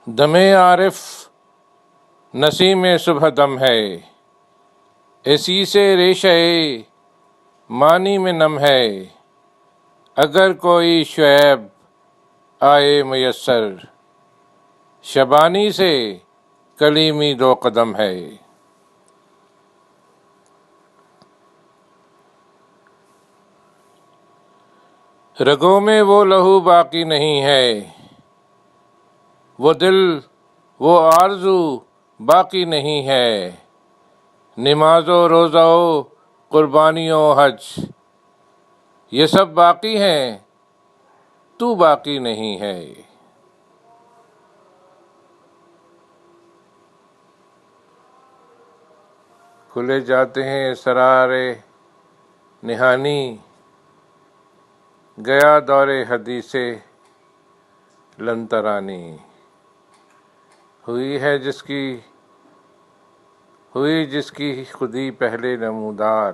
دم عارف نسیم صبح دم ہے، اسی سے ریشہ معنی میں نم ہے۔ اگر کوئی شعیب آئے میسر، شبانی سے کلیمی دو قدم ہے۔ رگوں میں وہ لہو باقی نہیں ہے، وہ دل وہ آرزو باقی نہیں ہے۔ نماز و روزہ و قربانی و حج یہ سب باقی ہیں، تو باقی نہیں ہے۔ کھلے جاتے ہیں اسرار نہانی، گیا دور حدیث لن ترانی۔ ہوئی جس کی خودی پہلے نمودار،